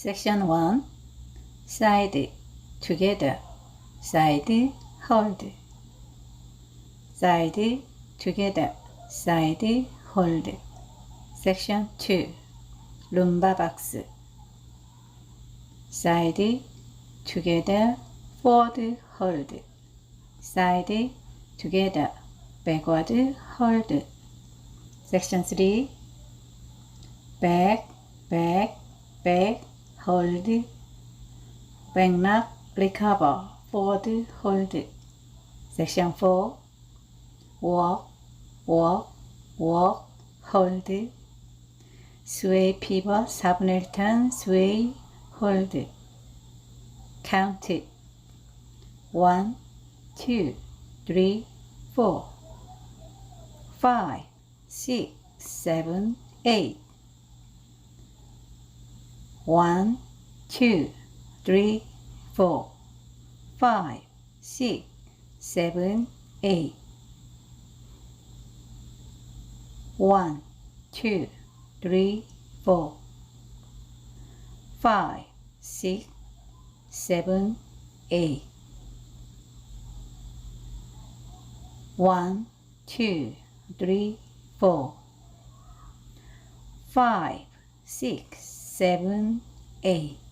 Section 1. Side, together, side, hold. Side, together, side, hold. Section 2. Rumba box. Side, together, forward, hold. Side, together, backward, hold. Section 3. Back, back, back, hold. Back knock, recover, forward, hold. Section 4. Walk, walk, walk, hold. Sway, pivot, 4분의 1 turn, sway, hold. Count it. 1, 2, 3, 4, 5, 6, 7, 8. 1, 2, 3, 4, 5, 6, 7, 8. 1, 2, 3, 4, 5, 6, 7, 8. 1, 2, 3, 4, 5, 6, 7, 8.